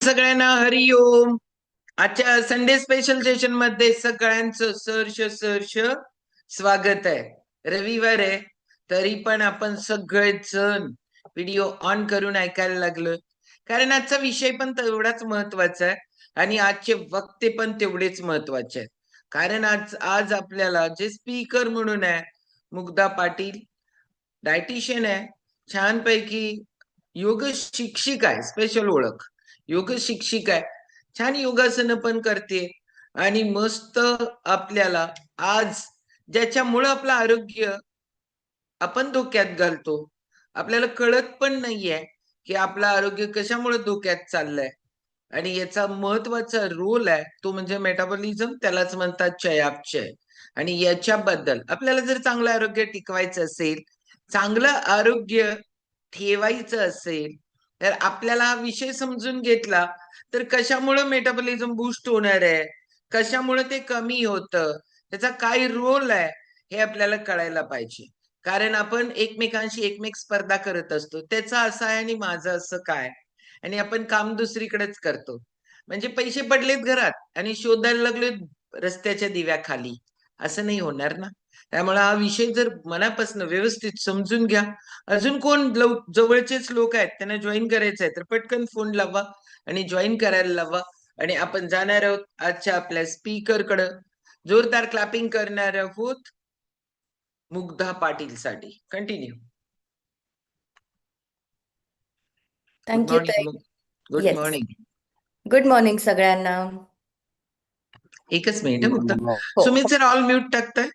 सगळ्यांना हरिओम. आजच्या Sunday special session मध्ये सगळ्यांचं सहर्ष स्वागत आहे. रविवार आहे तरी पण आपण सगळेजण व्हिडिओ ऑन करून ऐकायला लागलो, कारण आजचा विषय पण तेवढाच महत्वाचा आहे आणि आजचे वक्ते पण तेवढेच महत्वाचे आहेत. कारण आज आज आपल्याला जे स्पीकर म्हणून आहे मुग्धा पाटील, डायटिशियन आहे, छानपैकी योग शिक्षिका आहे, स्पेशल ओळख योग शिक्षिका आहे, छान योगासनं पण करते आणि मस्त आपल्याला आज ज्याच्यामुळं आपलं आरोग्य आपण धोक्यात घालतो, आपल्याला कळत पण नाहीये की आपलं आरोग्य कशामुळे धोक्यात चाललंय आणि याचा महत्वाचा रोल आहे तो म्हणजे मेटाबॉलिझम, त्यालाच म्हणतात चयापचय. आणि याच्याबद्दल आपल्याला जर चांगलं आरोग्य टिकवायचं असेल, चांगलं आरोग्य ठेवायचं असेल, तर आपल्याला हा विषय समजून घेतला तर कशामुळे मेटाबॉलिझम बूस्ट होणार आहे, कशामुळे ते कमी होतं, त्याचा काय रोल आहे हे आपल्याला कळायला पाहिजे. कारण आपण एकमेक स्पर्धा करत असतो, त्याचं असं आहे आणि माझं असं काय, आणि आपण काम दुसरीकडेच करतो. म्हणजे पैसे पडलेत घरात आणि शोधायला लागले रस्त्याच्या दिव्याखाली, असं नाही होणार ना. त्यामुळे हा विषय जर मनापासून व्यवस्थित समजून घ्या. अजून कोण जवळचेच लोक आहेत त्यांना जॉईन करायचं आहे तर पटकन फोन लावा आणि जॉईन करायला लावा. आणि आपण जाणार आहोत आजच्या आपल्या स्पीकर कडे. जोरदार क्लॅपिंग करणार आहोत मुग्धा पाटील साठी. कंटिन्यू. गुड थँक्यू ताई. Morning. Good yes, morning. Good morning सगळ्यांना. एकच मिनिट मुग्धा. हो, सुमित सर ऑल म्यूट टाकताय.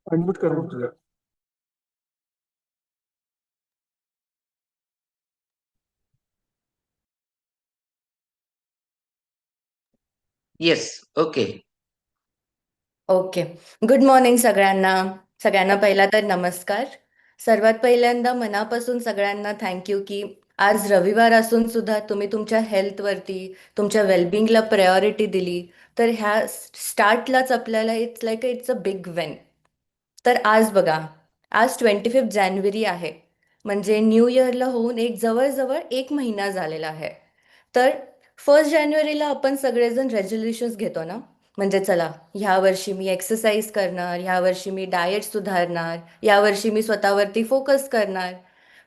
अनम्यूट कर मग तुझं. Yes, okay. Okay. Good morning सगळ्यांना. सगळ्यांना पहिला तर नमस्कार. सर्वात पहिल्यांदा मनापासून सगळ्यांना थँक्यू की आज रविवार असून सुद्धा तुम्ही तुमच्या हेल्थवरती, तुमच्या वेलबिंगला प्रायोरिटी दिली. तर ह्या स्टार्टलाच आपल्याला इट्स अ बिग विन. तर आज बघा, आज 25 जानेवारी आहे, म्हणजे न्यू इयरला होऊन जवळजवळ 1 महिना झालेला आहे. तर 1 जानेवारीला आपण सगळेजण रेझोल्युशन्स घेतो ना, म्हणजे चला ह्या वर्षी मी एक्सरसाइज करणार, ह्या वर्षी मी डाएट सुधारणार, या वर्षी मी स्वतःवरती फोकस करणार.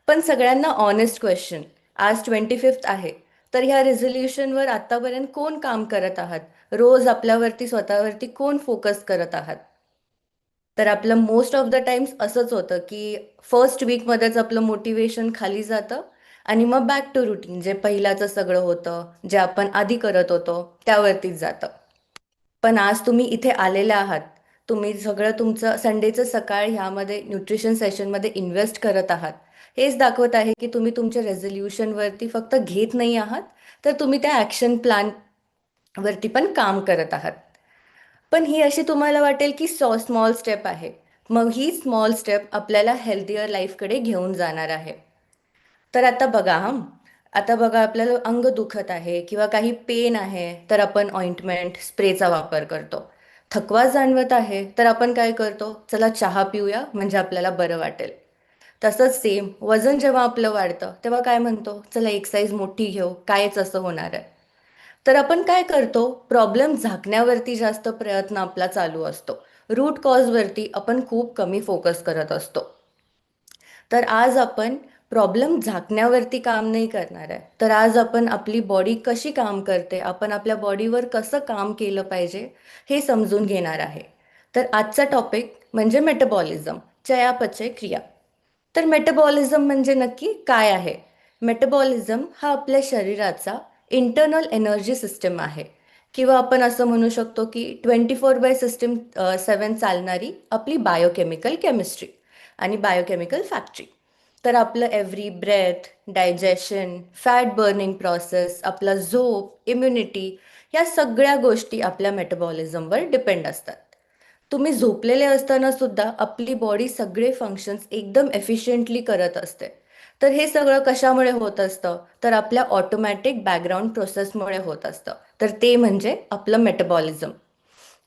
पण सगळ्यांना ऑनेस्ट क्वेश्चन, आज 25 आहे, तर ह्या रेझोल्युशनवर आतापर्यंत कोण काम करत आहात? रोज आपल्यावरती स्वतःवरती कोण फोकस करत आहात? तर आपलं मोस्ट ऑफ द टाइम्स असंच होतं की फर्स्ट वीकमध्येच आपलं मोटिवेशन खाली जातं आणि मग बॅक टू रुटीन, जे पहिल्याचं सगळं होतं, जे आपण आधी करत होतो त्यावरतीच जातं. पण आज तुम्ही इथे आलेले आहात, तुम्ही सगळं तुमचं संडेचं सकाळ ह्यामध्ये न्यूट्रिशन सेशनमध्ये इन्व्हेस्ट करत आहात. हेच दाखवत आहे की तुम्ही तुमच्या रेझोल्युशनवरती फक्त घेत नाही आहात, तर तुम्ही त्या ॲक्शन प्लॅनवरती पण काम करत आहात. पण ही अशी तुम्हाला वाटेल की स्मॉल स्टेप आहे. मग ही स्मॉल स्टेप आपल्याला हेल्थियर लाईफकडे घेऊन जाणार आहे. तर आता बघा आता बघा, आपल्याला अंग दुखत आहे किंवा काही पेन आहे तर आपण ऑइंटमेंट स्प्रेचा वापर करतो. थकवा जाणवत आहे तर आपण काय करतो, चला चहा पिऊया म्हणजे आपल्याला बरं वाटेल. तसंच सेम वजन जेव्हा आपलं वाढतं तेव्हा काय म्हणतो, चला एक्सरसाइज मोठी घेऊ, कायच असं होणार आहे. तर आपण काय करतो, प्रॉब्लेम झाकण्यावरती जास्त प्रयत्न आपला चालू असतो, रूट कॉजवरती आपण खूप कमी फोकस करत असतो. तर आज आपण प्रॉब्लेम झाकण्यावरती काम नाही करणार आहे, तर आज आपण आपली बॉडी कशी काम करते, आपण आपल्या बॉडीवर कसं काम केलं पाहिजे हे समजून घेणार आहे. तर आजचा टॉपिक म्हणजे मेटाबॉलिझम, चयापचय क्रिया. तर मेटाबॉलिझम म्हणजे नक्की काय आहे? मेटाबॉलिझम हा आपल्या शरीराचा इंटरनल एनर्जी सिस्टम आहे, किंवा आपण असं म्हणू शकतो की 24/7 चालणारी आपली बायोकेमिकल केमिस्ट्री आणि बायोकेमिकल फॅक्टरी. तर आपलं every breath, digestion, fat burning process, आपला झोप, इम्युनिटी, या सगळ्या गोष्टी आपल्या मेटाबॉलिझमवर डिपेंड असतात. तुम्ही झोपलेले असताना सुद्धा आपली बॉडी सगळे फंक्शन्स एकदम एफिशियंटली करत असते. तर हे सगळं कशामुळे होत असतं, तर आपल्या ऑटोमॅटिक बॅकग्राऊंड प्रोसेसमुळे होत असतं. तर ते म्हणजे आपलं मेटाबॉलिझम.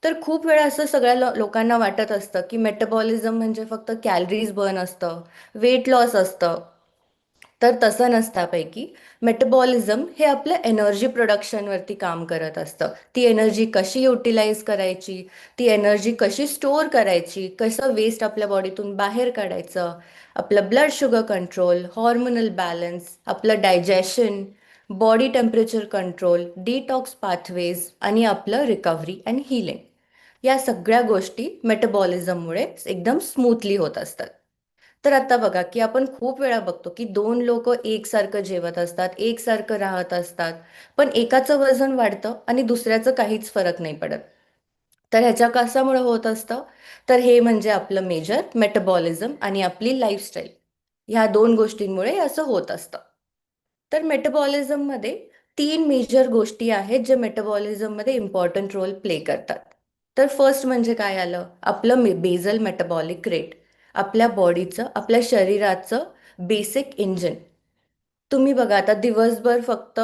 तर खूप वेळा असं सगळ्या लोकांना वाटत असतं की मेटाबॉलिझम म्हणजे फक्त कॅलरीज बर्न असतं, वेट लॉस असतं. तर तसं नसतापैकी मेटाबॉलिझम हे आपल्या एनर्जी प्रोडक्शनवरती काम करत असतं. ती एनर्जी कशी युटिलाइज करायची, ती एनर्जी कशी स्टोअर करायची, कसं वेस्ट आपल्या बॉडीतून बाहेर काढायचं, आपलं blood sugar control, hormonal balance, आपलं digestion, body temperature control, detox pathways आणि आपलं रिकव्हरी अँड हिलिंग. या सगळ्या गोष्टी मेटाबॉलिझममुळे एकदम स्मूथली होत असतात. तर आता बघा की आपण खूप वेळा बघतो की दोन लोक एकसारखं जेवत असतात, एकसारखं राहत असतात, पण एकाचं वजन वाढतं आणि दुसऱ्याचं काहीच फरक नाही पडत. तर ह्याच्या कशामुळे होत असतं? तर हे म्हणजे आपलं मेजर मेटाबॉलिझम आणि आपली लाईफस्टाईल, ह्या दोन गोष्टींमुळे असं होत असतं. तर मेटाबॉलिझममध्ये तीन मेजर गोष्टी आहेत जे मेटाबॉलिझममध्ये इम्पॉर्टंट रोल प्ले करतात. तर फर्स्ट म्हणजे काय आलं? आपलं बेझल मेटाबॉलिक रेट, आपल्या बॉडीचं, आपल्या शरीराचं बेसिक इंजिन. तुम्ही बघा आता दिवसभर फक्त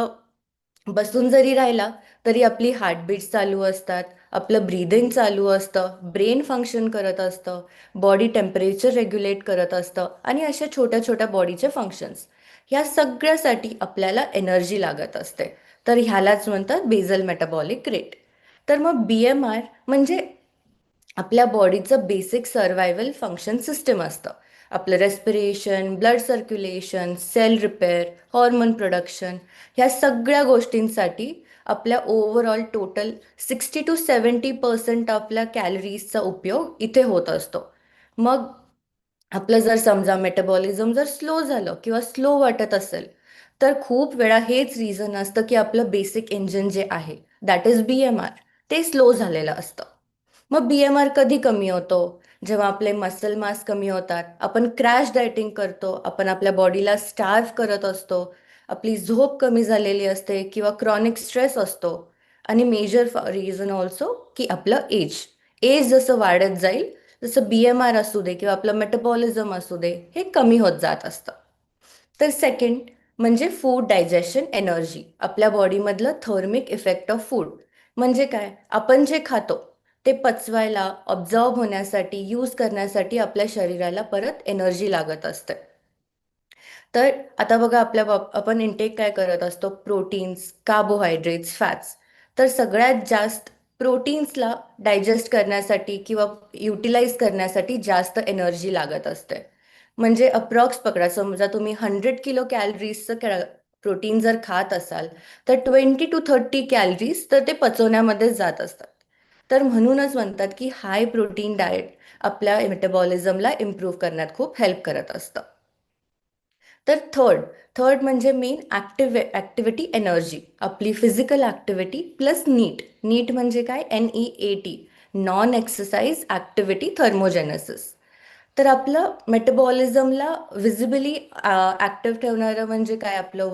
बसून जरी राहिला तरी आपली हार्टबीट्स चालू असतात, आपलं ब्रीदिंग चालू असतं, ब्रेन फंक्शन करत असतं, बॉडी टेम्परेचर रेग्युलेट करत असतं आणि अशा छोट्या छोट्या बॉडीचे फंक्शन्स. ह्या सगळ्यासाठी आपल्याला एनर्जी लागत असते. तर ह्यालाच म्हणतात बेझल मेटाबॉलिक रेट. तर मग BMR म्हणजे आपल्या बॉडीचं बेसिक सर्वायवल फंक्शन सिस्टम असतं. आपलं respiration, blood circulation, cell repair, hormone production, ह्या सगळ्या गोष्टींसाठी आपल्या ओव्हरऑल टोटल 60 to 70% आपल्या कॅलरीजचा उपयोग इथे होत असतो. मग आपलं जर समजा मेटाबॉलिझम जर स्लो झालं किंवा स्लो वाटत असेल, तर खूप वेळा हेच रिझन असतं की आपलं बेसिक इंजिन जे आहे, दॅट इज BMR, ते स्लो झालेलं असतं. मग BMR कधी कमी होतो? जेव्हा आपले मसल मास कमी होतात, आपण क्रॅश डायटिंग करतो, आपण आपल्या बॉडीला स्टार्व करत असतो, आपली झोप कमी झालेली असते किंवा क्रॉनिक स्ट्रेस असतो. आणि मेजर रिझन ऑल्सो की आपलं एज. एज जसं वाढत जाईल तसं BMR असू दे किंवा आपलं मेटाबॉलिझम असू दे, हे कमी होत जात असतं. तर सेकंड म्हणजे फूड डायजेशन एनर्जी, आपल्या बॉडीमधलं थर्मिक इफेक्ट ऑफ फूड. म्हणजे काय? आपण जे खातो ते पचवायला, ऑब्झर्व होण्यासाठी, यूज करण्यासाठी आपल्या शरीराला परत एनर्जी लागत असते. तर आता बघा आपण इनटेक काय करत असतो? Proteins, carbohydrates, fats. तर सगळ्यात जास्त प्रोटीन्सला डायजेस्ट करण्यासाठी किंवा युटिलाइज करण्यासाठी जास्त एनर्जी लागत असते. म्हणजे अप्रॉक्स पकडा, समजा तुम्ही 100 किलो कॅलरीजचं प्रोटीन जर खात असाल, तर 20 to 30 कॅलरीज तर ते पचवण्यामध्ये जात असतात. तर म्हणूनच म्हणतात की हाय प्रोटीन डाएट आपल्या मेटाबॉलिझमला इम्प्रूव्ह करण्यात खूप हेल्प करत असतं. तर थर्ड थर्ड म्हणजे मेन ॲक्टिव्हिटी एनर्जी, आपली फिजिकल ॲक्टिव्हिटी प्लस नीट. नीट म्हणजे काय? NEAT, non exercise activity thermogenesis. तर आपलं मेटाबॉलिझमला विजिबली ॲक्टिव्ह ठेवणारं म्हणजे काय? आपलं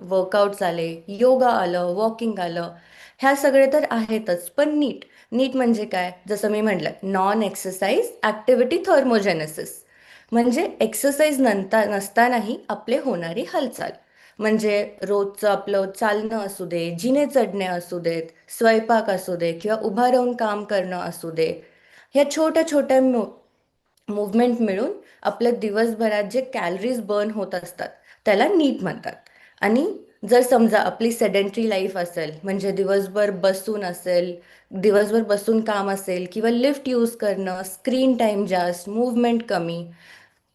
वर्कआउट्स आले, योगा आलं, वॉकिंग आलं, ह्या सगळे तर आहेतच. पण नीट नीट म्हणजे काय? जसं मी म्हटलं, नॉन एक्सरसाइज ॲक्टिव्हिटी थर्मोजेनेसिस. म्हणजे एक्सरसाइज नसतानाही आपले होणारी हालचाल. म्हणजे रोजचं आपलं चालणं असू दे, जिने चढणे असू देत, स्वयंपाक असू दे किंवा उभा राहून काम करणं असू दे, ह्या छोट्या छोट्या मूव्हमेंट मिळून आपल्या दिवसभरात जे कॅलरीज बर्न होत असतात त्याला नीट म्हणतात. आणि जर समजा आपली सेडेंटरी लाईफ असेल, म्हणजे दिवसभर बसून असेल, दिवसभर बसून काम असेल किंवा लिफ्ट यूज करणं, स्क्रीन टाईम जास्त, मूव्हमेंट कमी.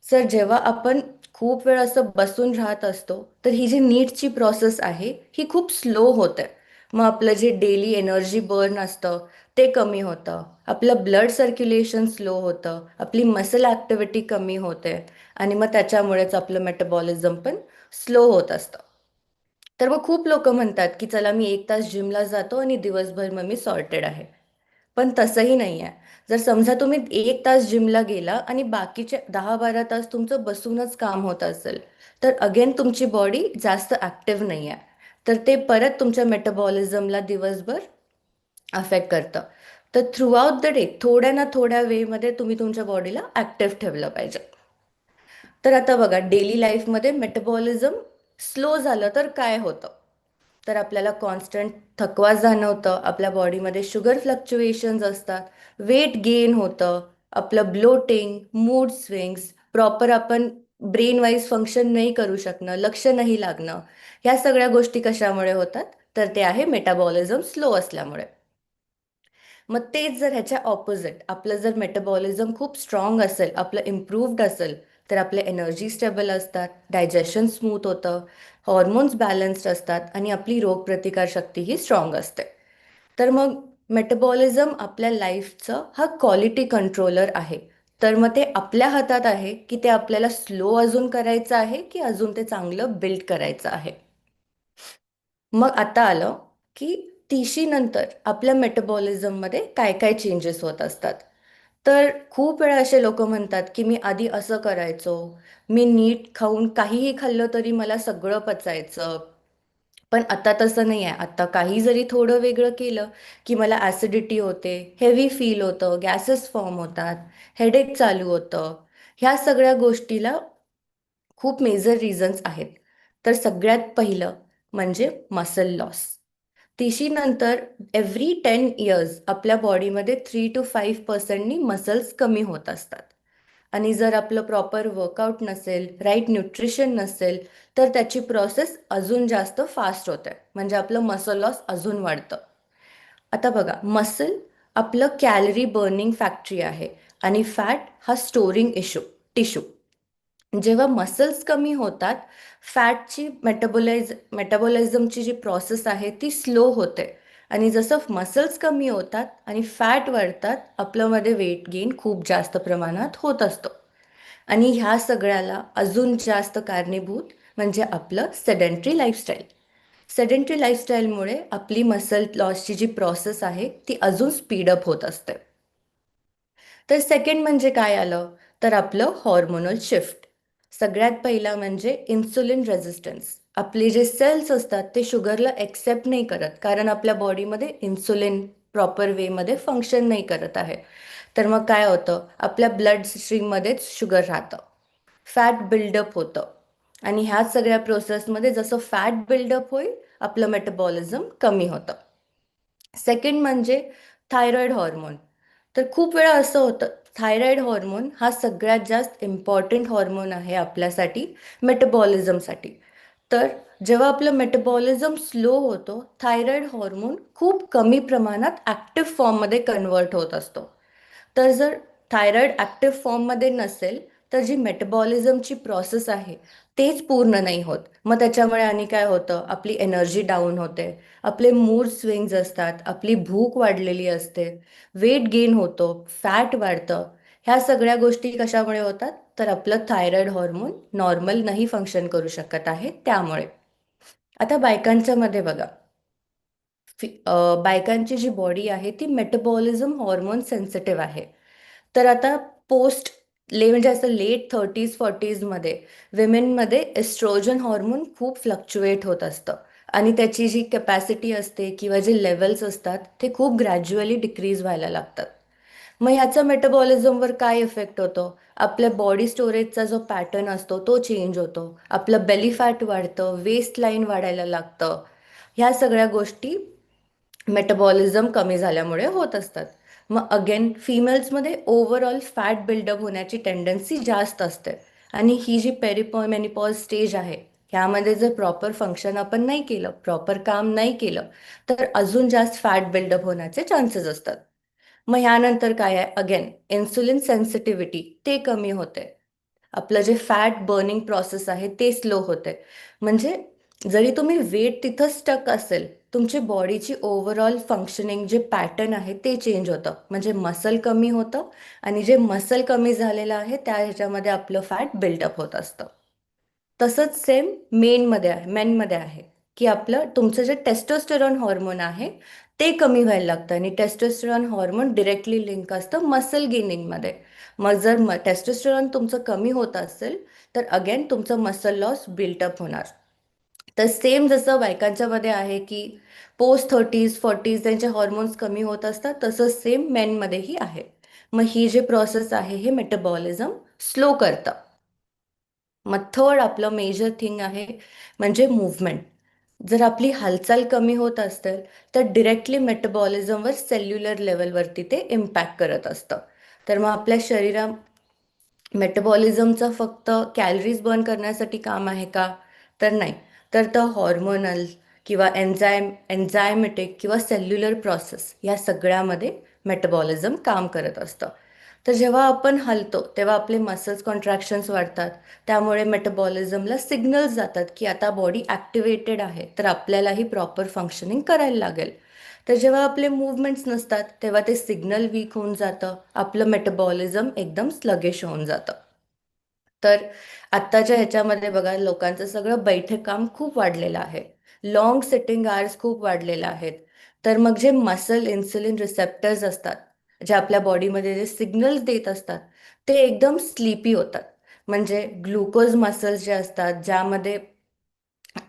सर जेव्हा आपण खूप वेळ असं बसून राहत असतो तर ही जी नीटची प्रोसेस आहे ही खूप स्लो होते. मग आपलं जे डेली एनर्जी बर्न असतं ते कमी होतं, आपलं ब्लड सर्क्युलेशन स्लो होतं, आपली मसल ॲक्टिव्हिटी कमी होते आणि मग त्याच्यामुळेच आपलं मेटाबॉलिझम पण स्लो होत असतं. तर मग खूप लोक म्हणतात की चला मी 1 तास जिमला जातो आणि दिवसभर मग मी सॉर्टेड आहे. पण तसंही नाही आहे. जर समजा तुम्ही 1 तास जिमला गेला आणि बाकीचे 10-12 तास तुमचं बसूनच काम होत असेल, तर अगेन तुमची बॉडी जास्त ॲक्टिव्ह नाही आहे. तर ते परत तुमच्या मेटाबॉलिझमला दिवसभर अफेक्ट करतं. तर थ्रू आउट द डे थोड्या ना थोड्या वेमध्ये तुम्ही तुमच्या बॉडीला ॲक्टिव्ह ठेवलं पाहिजे. तर आता बघा डेली लाईफमध्ये मेटाबॉलिझम स्लो झालं तर काय होतं? तर आपल्याला कॉन्स्टंट थकवा जाणवतं, आपल्या बॉडीमध्ये शुगर फ्लक्च्युएशन्स असतात, वेट गेन होतं, आपलं ब्लोटिंग, मूड स्विंग्स, प्रॉपर आपण ब्रेन वाईज फंक्शन नाही करू शकणं, लक्ष नाही लागणं, ह्या सगळ्या गोष्टी कशामुळे होतात? तर ते आहे मेटाबॉलिझम स्लो असल्यामुळे. मग तेच जर ह्याच्या ऑपोजिट आपलं जर मेटाबॉलिझम खूप स्ट्रॉंग असेल, आपलं इम्प्रूव्ड असेल, तर आपले एनर्जी स्टेबल असतात, डायजेशन स्मूथ होतं, हॉर्मोन्स बॅलन्स्ड असतात आणि आपली रोगप्रतिकारशक्तीही स्ट्रॉंग असते. तर मग मेटाबॉलिझम आपल्या लाईफचं हा क्वालिटी कंट्रोलर आहे. तर मग ते आपल्या हातात आहे की ते आपल्याला स्लो अजून करायचं आहे की अजून ते चांगलं बिल्ड करायचं आहे. मग आता आलं की नंतर आपल्या मेटाबॉलिझममध्ये काय काय चेंजेस होत असतात. तर खूप वेळा असे लोक म्हणतात की मी आधी असं करायचो, मी नीट खाऊन काहीही खाल्लं तरी मला सगळं पचायचं, पण आता तसं नाही आहे. आता काही जरी थोडं वेगळं केलं की मला ॲसिडिटी होते, हेवी फील होतं, गॅसेस फॉर्म होतात, हेडेक चालू होतं. ह्या सगळ्या गोष्टीला खूप मेजर रिझन्स आहेत. तर सगळ्यात पहिलं म्हणजे मसल लॉस. नंतर एव्हरी 10 इयर्स आपल्या बॉडीमध्ये 3 to 5% मसल्स कमी होत असतात. आणि जर आपलं प्रॉपर वर्कआउट नसेल, राईट न्यूट्रिशन नसेल, तर त्याची प्रोसेस अजून जास्त फास्ट होते, म्हणजे आपलं मसल लॉस अजून वाढतं. आता बघा, मसल आपलं कॅलरी बर्निंग फॅक्टरी आहे आणि फॅट हा स्टोरिंग टिश्यू. जेव्हा मसल्स कमी होतात, फॅटची मेटाबॉलिझमची जी प्रोसेस आहे ती स्लो होते आणि जसं मसल्स कमी होतात आणि फॅट वाढतात, आपल्यामध्ये वेट गेन खूप जास्त प्रमाणात होत असतो. आणि ह्या सगळ्याला अजून जास्त कारणीभूत म्हणजे आपलं सेडेंटरी लाईफस्टाईल. सेडेंटरी लाईफस्टाईलमुळे आपली मसल लॉसची जी प्रोसेस आहे ती अजून स्पीडअप होत असते. तर सेकंड म्हणजे काय आलं? तर आपलं हॉर्मोनल शिफ्ट. सगळ्यात पहिला म्हणजे इन्सुलिन रेझिस्टन्स. आपले जे सेल्स असतात ते शुगरला एक्सेप्ट नाही करत, कारण आपल्या बॉडीमध्ये इन्सुलिन प्रॉपर वेमध्ये फंक्शन नाही करत आहे. तर मग काय होतं? आपल्या ब्लड स्ट्रीममध्येच शुगर राहतं, फॅट बिल्डअप होतं आणि ह्या सगळ्या प्रोसेसमध्ये जसं फॅट बिल्डअप होईल, आपलं मेटाबॉलिझम कमी होतं. सेकंड म्हणजे थायरॉइड हॉर्मोन. तर खूप वेळा असं होतं, थायरॉइड हॉर्मोन हा सगळ्यात जास्त इम्पॉर्टंट हॉर्मोन आहे आपल्यासाठी, मेटाबॉलिझमसाठी. तर जेव्हा आपलं मेटाबॉलिझम स्लो होतो, थायरॉइड हॉर्मोन खूप कमी प्रमाणात ॲक्टिव्ह फॉर्ममध्ये कन्वर्ट होत असतो. तर जर थायरॉइड ॲक्टिव्ह फॉर्ममध्ये नसेल, तर जी मेटाबॉलिझमची प्रोसेस आहे तेच पूर्ण नाही होत. मग त्याच्यामुळे आणि काय होतं? आपली एनर्जी डाऊन होते, आपले मूड स्विंग्ज असतात, आपली भूक वाढलेली असते, वेट गेन होतो, फॅट वाढतं. ह्या सगळ्या गोष्टी कशामुळे होतात? तर आपलं थायरॉइड हॉर्मोन नॉर्मल नाही फंक्शन करू शकत आहे त्यामुळे. आता बायकांच्या मध्ये बघा, बायकांची जी बॉडी आहे ती मेटाबॉलिझम हॉर्मोन सेन्सिटिव्ह आहे. तर आता म्हणजे असं लेट 30s-40sमध्ये विमेनमध्ये एस्ट्रोजन हॉर्मोन खूप फ्लक्च्युएट होत असतं आणि त्याची जी कॅपॅसिटी असते किंवा जे लेवल्स असतात ते खूप ग्रॅज्युअली डिक्रीज व्हायला लागतात. मग ह्याचा मेटाबॉलिझमवर काय इफेक्ट होतो? आपल्या बॉडी स्टोरेजचा जो पॅटर्न असतो तो चेंज होतो, आपलं बेली फॅट वाढतं, वेस्ट लाईन वाढायला लागतं. ह्या सगळ्या गोष्टी मेटाबॉलिझम कमी झाल्यामुळे होत असतात. मग अगेन फिमेल्समध्ये ओव्हरऑल फॅट बिल्डअप होण्याची टेंडन्सी जास्त असते आणि ही जी मेनिपॉज स्टेज आहे, ह्यामध्ये जर प्रॉपर फंक्शन आपण नाही केलं, प्रॉपर काम नाही केलं, तर अजून जास्त फॅट बिल्डअप होण्याचे चान्सेस असतात. मग ह्यानंतर काय आहे? अगेन इन्सुलिन सेन्सिटिव्हिटी ते कमी होते, आपलं जे फॅट बर्निंग प्रोसेस आहे ते स्लो होते. म्हणजे जरी तुम्ही वेट तिथं स्टक असेल, तुमची बॉडीची ओव्हरऑल फंक्शनिंग जे पॅटर्न आहे ते चेंज होतं, म्हणजे मसल कमी होतं आणि जे मसल कमी झालेलं आहे त्या ह्याच्यामध्ये आपलं फॅट बिल्डअप होत असतं. तसंच सेम मेनमध्ये आहे की आपलं तुमचं जे टेस्टोस्टेरॉन हॉर्मोन आहे ते कमी व्हायला लागतं आणि टेस्टोस्टेरॉन हॉर्मोन डिरेक्टली लिंक असतं मसल गेनिंगमध्ये. मग जर टेस्टोस्टेरॉन तुमचं कमी होत असेल, तर अगेन तुमचं मसल लॉस बिल्टअप होणार. तर सेम जसं बायकांच्यामध्ये आहे की पोस्ट 30s-40s त्यांचे हॉर्मोन्स कमी होत असतात, तसं सेम मेनमध्येही आहे. मग ही जी प्रोसेस आहे हे मेटाबॉलिझम स्लो करतं. मग थर्ड आपलं मेजर थिंग आहे म्हणजे मूव्हमेंट. जर आपली हालचाल कमी होत असेल तर डिरेक्टली मेटाबॉलिझमवर सेल्युलर लेवलवरती ते इम्पॅक्ट करत असतं. तर मग आपल्या मेटाबॉलिझमचं फक्त कॅलरीज बर्न करण्यासाठी काम आहे का? तर नाही. तर हॉर्मोनल किंवा एन्झायमेटिक किंवा सेल्युलर प्रोसेस या सगळ्यामध्ये मेटाबॉलिझम काम करत असतं. तर जेव्हा आपण हलतो तेव्हा आपले मसल्स कॉन्ट्रॅक्शन्स वाढतात. त्यामुळे मेटाबॉलिझमला सिग्नल्स जातात की आता बॉडी ॲक्टिवेटेड आहे, तर आपल्यालाही प्रॉपर फंक्शनिंग करायला लागेल. तर जेव्हा आपले मूवमेंट्स नसतात तेव्हा ते सिग्नल वीक होऊन जातं, आपलं मेटाबॉलिझम एकदम स्लगिश होऊन जातं. तर आत्ताच्या ह्याच्यामध्ये बघा, लोकांचं सगळं बैठे काम खूप वाढलेलं आहे. लॉंग सिटिंग आवर्स खूप वाढलेले आहेत. तर मग जे मसल इन्सुलिन रिसेप्टर्स असतात, जे आपल्या बॉडीमध्ये जे सिग्नल्स देत असतात, ते एकदम स्लीपी होतात. म्हणजे ग्लुकोज मसल्स जे असतात, ज्यामध्ये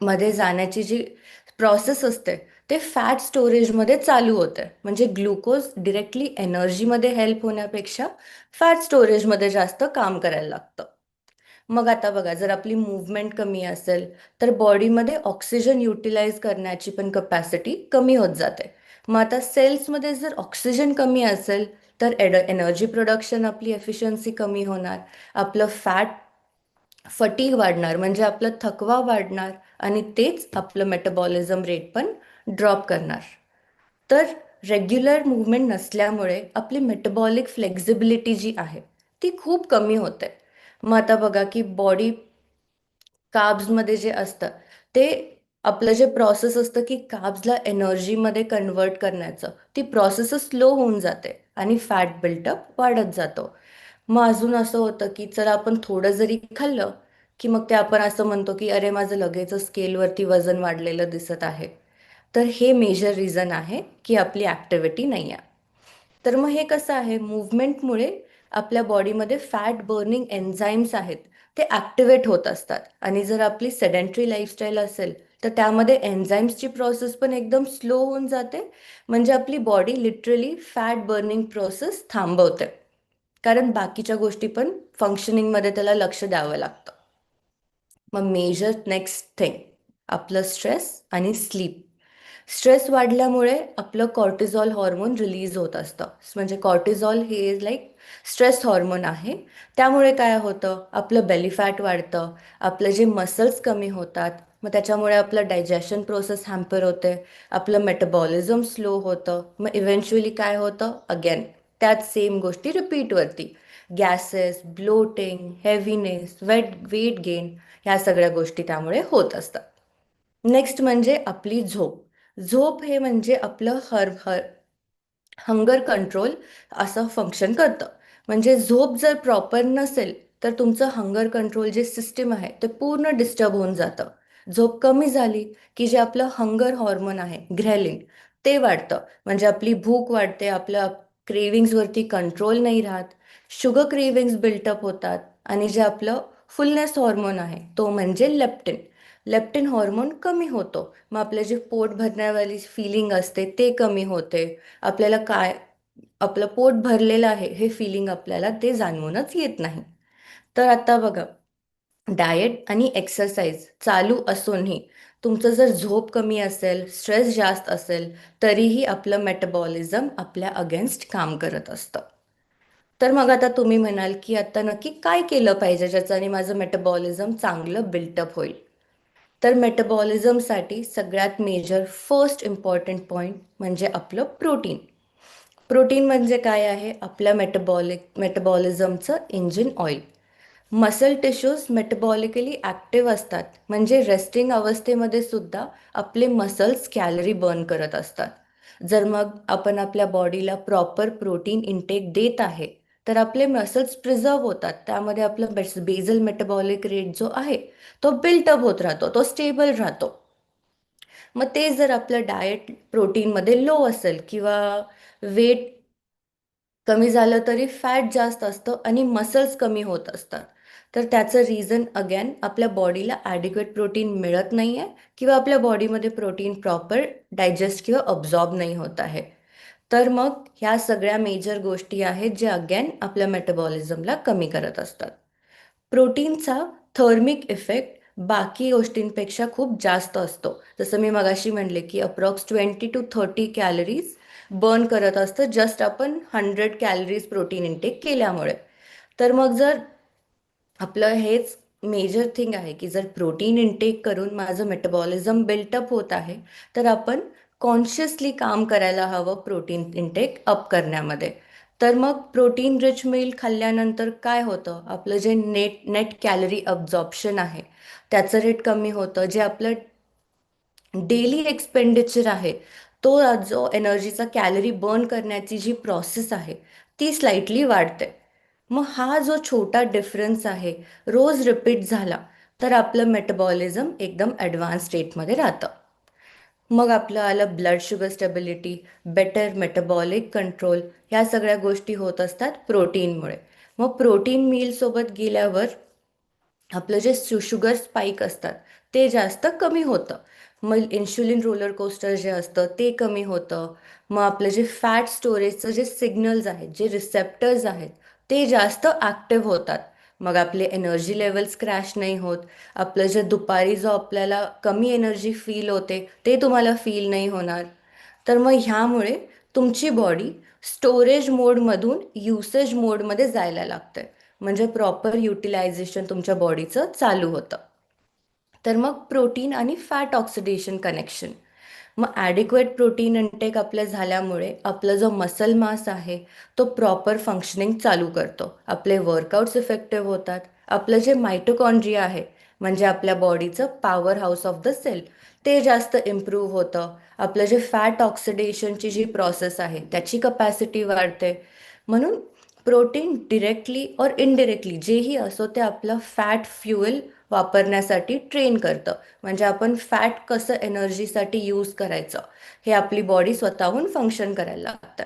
मध्ये जाण्याची जी प्रोसेस असते, ते फॅट स्टोरेजमध्ये चालू होते. म्हणजे ग्लुकोज डिरेक्टली एनर्जीमध्ये हेल्प होण्यापेक्षा फॅट स्टोरेजमध्ये जास्त काम करायला लागतं. मग आता बघा, जर आपली मूव्हमेंट कमी असेल तर बॉडीमध्ये ऑक्सिजन युटिलाइज करण्याची पण कपॅसिटी कमी होत जाते. मग आता सेल्समध्ये जर ऑक्सिजन कमी असेल तर एनर्जी प्रोडक्शन आपली एफिशियन्सी कमी होणार, आपलं फॅट फटीग वाढणार म्हणजे आपला थकवा वाढणार आणि तेच आपलं मेटाबॉलिझम रेट पण ड्रॉप करणार. तर रेग्युलर मूवमेंट नसल्यामुळे आपली मेटाबॉलिक फ्लेक्झिबिलिटी जी आहे ती खूप कमी होते. मग आता बघा की बॉडी कार्ब्समध्ये जे असतं ते आपलं जे प्रोसेस असतं की कार्ब्सला एनर्जीमध्ये कन्वर्ट करण्याचं, ती प्रोसेसच स्लो होऊन जाते आणि फॅट बिल्टअप वाढत जातो. मग अजून असं होतं की चला आपण थोडं जरी खाल्लं की मग ते आपण असं म्हणतो की अरे माझं लगेच स्केलवरती वजन वाढलेलं दिसत आहे. तर हे मेजर रिझन आहे की आपली ॲक्टिव्हिटी नाही आहे. तर मग हे कसं आहे, मूव्हमेंटमुळे आपल्या बॉडीमध्ये फॅट बर्निंग एन्झाईम्स आहेत, ते ॲक्टिवेट होत असतात. आणि जर आपली सेडेंटरी लाईफस्टाईल असेल तर त्यामध्ये एन्झाईम्सची प्रोसेस पण एकदम स्लो होऊन जाते. म्हणजे आपली body literally fat burning process थांबवते, कारण बाकीच्या गोष्टी पण फंक्शनिंगमध्ये त्याला लक्ष द्यावं लागतं. मग मेजर नेक्स्ट थिंग आपलं स्ट्रेस आणि स्लीप. स्ट्रेस वाढल्यामुळे आपलं कॉर्टिझॉल हॉर्मोन रिलीज होत असतं. म्हणजे कॉर्टिझॉल हे इज लाईक स्ट्रेस हॉर्मोन आहे. त्यामुळे काय होतं, आपलं बेली फॅट वाढतं, आपलं जे मसल्स कमी होतात, मग त्याच्यामुळे आपलं डायजेशन प्रोसेस हॅम्पर होते, आपलं मेटाबॉलिझम स्लो होतं. मग इव्हेंच्युअली काय होतं, अगेन त्याच सेम गोष्टी रिपीटवरती, gases, bloating, heaviness, weight gain, ह्या सगळ्या गोष्टी त्यामुळे होत असतात. नेक्स्ट म्हणजे आपली झोप. झोप हे म्हणजे आपलं हंगर कंट्रोल असं फंक्शन करतं. म्हणजे झोप जर प्रॉपर नसेल तर तुमचं हंगर कंट्रोल जे सिस्टीम आहे ते पूर्ण डिस्टर्ब होऊन जातं. झोप कमी झाली की जे आपलं हंगर हॉर्मोन आहे ग्रेलिन, ते वाढतं. म्हणजे आपली भूक वाढते, आपल्या क्रेविंग्सवरती कंट्रोल नाही राहत, शुगर क्रेविंग्स बिल्टअप होतात. आणि जे आपलं फुलनेस हॉर्मोन आहे तो म्हणजे लेप्टिन, लेप्टिन हॉर्मोन कमी होतो. मग आपलं जे पोट भरण्यावाली फिलिंग असते ते कमी होते. आपल्याला काय आपलं पोट भरलेलं आहे हे फिलिंग आपल्याला ते जाणवूनच येत नाही. तर आता बघा, डाएट आणि एक्सरसाइज चालू असूनही तुमचं जर झोप कमी असेल, स्ट्रेस जास्त असेल, तरीही आपलं मेटाबॉलिझम आपल्या अगेन्स्ट काम करत असतं. तर मग आता तुम्ही म्हणाल की आता नक्की काय केलं पाहिजे ज्याच्याने माझं मेटाबॉलिझम चांगलं बिल्टअप होईल. तर मेटाबॉलिझमसाठी सगळ्यात मेजर फर्स्ट इम्पॉर्टंट पॉईंट म्हणजे आपलं प्रोटीन. प्रोटीन म्हणजे काय आहे, आपल्या मेटाबॉलिझमचं engine oil. Muscle tissues metabolically active असतात, म्हणजे रेस्टिंग अवस्थेमध्ये सुद्धा आपले मसल्स कॅलरी बर्न करत असतात. जर मग आपण आपल्या बॉडीला प्रॉपर प्रोटीन इनटेक देत आहे तर आपले मसल्स प्रिझर्व होतात. त्यामध्ये आपलं बेझल मेटाबॉलिक रेट जो आहे तो बिल्टअप होत राहतो, तो स्टेबल राहतो. मग ते जर आपलं डाएट प्रोटीनमध्ये लो असेल किंवा वेट कमी झालं तरी फॅट जास्त असतं आणि मसल्स कमी होत असतात, तर त्याचं रिझन अगेन आपल्या बॉडीला ॲडिक्वेट प्रोटीन मिळत नाही आहे किंवा आपल्या बॉडीमध्ये प्रोटीन प्रॉपर डायजेस्ट किंवा अब्झॉर्ब नाही होत आहे. तर मग ह्या सगळ्या मेजर गोष्टी आहेत जे अगेन आपल्या मेटाबॉलिझमला कमी करत असतात. प्रोटीनचा थर्मिक इफेक्ट बाकी गोष्टींपेक्षा खूप जास्त असतो. जसं मी मगाशी म्हणले की अप्रॉक्स 20 to 30 कॅलरीज बर्न करत असतं जस्ट आपण 100 कॅलरीज प्रोटीन इंटेक केल्यामुळे. तर मग जर आपलं हेच मेजर थिंग आहे की जर प्रोटीन इंटेक करून माझं मेटाबॉलिझम बिल्टअप होत आहे, तर आपण कॉन्शियसली काम करायला हवं प्रोटीन इंटेक अप करण्यामध्ये. तर मग प्रोटीन रिच मील खाल्ल्यानंतर काय होतं, आपलं जे नेट कॅलरी अब्झॉर्प्शन आहे त्याचं रेट कमी होतं. जे आपलं डेली एक्सपेंडिचर आहे, तो जो एनर्जीचा कॅलरी बर्न करण्याची जी प्रोसेस आहे ती स्लाइटली वाढते. मग हा जो छोटा डिफरन्स आहे रोज रिपीट झाला तर आपलं मेटाबॉलिझम एकदम ॲडव्हान्स स्टेटमध्ये राहतं. मग आपलं आलं blood sugar stability, better metabolic control. ह्या सगळ्या गोष्टी होत असतात प्रोटीनमुळे. मग प्रोटीन मीलसोबत गेल्यावर आपलं जे शुगर स्पाइक असतात ते जास्त कमी होतं. मग इन्शुलिन रोलर कोस्टर जे असतं ते कमी होतं. मग आपलं जे फॅट स्टोरेजचं जे सिग्नल्स आहेत, जे रिसेप्टर्स आहेत, ते जास्त ॲक्टिव्ह होतात. मग आपले एनर्जी लेवल्स क्रॅश नाही होत. आपलं जे दुपारी जो आपल्याला कमी एनर्जी फील होते ते तुम्हाला फील नाही होणार. तर मग ह्यामुळे तुमची बॉडी स्टोरेज मोडमधून युसेज मोडमध्ये जायला लागते. म्हणजे प्रॉपर युटिलायझेशन तुमच्या बॉडीचं चालू होतं. तर मग प्रोटीन आणि फॅट ऑक्सिडेशन कनेक्शन. मग ॲडिक्वेट प्रोटीन इंटेक आपल्या झाल्यामुळे आपला जो मसल मास आहे तो प्रॉपर फंक्शनिंग चालू करतो. आपले वर्कआउट्स इफेक्टिव्ह होतात. आपलं जे मायटोकॉन्ड्रिया आहे म्हणजे आपल्या बॉडीचं power house of the cell ते जास्त इम्प्रूव्ह होतं. आपलं जे फॅट ऑक्सिडेशनची जी प्रोसेस आहे त्याची कपॅसिटी वाढते. म्हणून प्रोटीन डिरेक्टली और इनडिरेक्टली जेही असो ते आपलं फॅट फ्युएल वापरण्यासाठी ट्रेन करतं. म्हणजे आपण फॅट कसं एनर्जीसाठी यूज करायचं हे आपली बॉडी स्वतःहून फंक्शन करायला लागतं.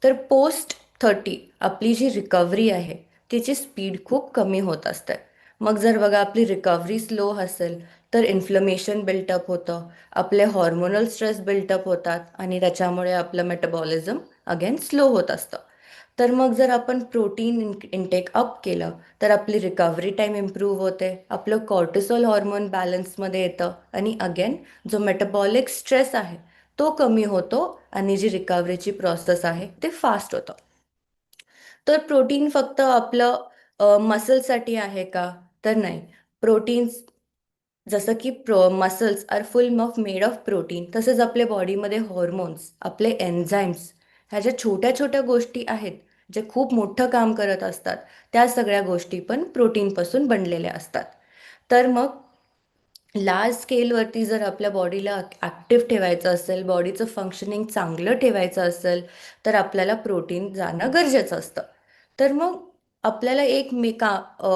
तर पोस्ट 30 आपली जी रिकव्हरी आहे तिची स्पीड खूप कमी होत असते. मग जर बघा आपली रिकव्हरी स्लो असेल तर इन्फ्लमेशन बिल्टअप होतं, आपले हॉर्मोनल स्ट्रेस बिल्टअप होतात आणि त्याच्यामुळे आपलं मेटाबॉलिझम अगेन स्लो होत असतं. तर मग जर आपण प्रोटीन इंटेक अप केलं तर आपली रिकव्हरी टाईम इम्प्रूव्ह होते, आपलं कॉर्टिसॉल हॉर्मोन बॅलन्समध्ये येतं आणि अगेन जो मेटाबॉलिक स्ट्रेस आहे तो कमी होतो आणि जी रिकव्हरीची प्रोसेस आहे ते फास्ट होतं. तर प्रोटीन फक्त आपलं मसलसाठी आहे का? तर नाही. प्रोटीन्स जसं की muscles are full of made of protein, तसेच आपल्या बॉडीमध्ये हॉर्मोन्स, आपले एन्झाईम्स ह्या ज्या छोट्या छोट्या गोष्टी आहेत जे खूप मोठं काम करत असतात त्या सगळ्या गोष्टी पण प्रोटीनपासून बनलेल्या असतात. तर मग लार्ज स्केलवरती जर आपल्या बॉडीला ॲक्टिव्ह ठेवायचं असेल, बॉडीचं फंक्शनिंग चांगलं ठेवायचं असेल तर आपल्याला प्रोटीन जाणं गरजेचं असतं. तर मग आपल्याला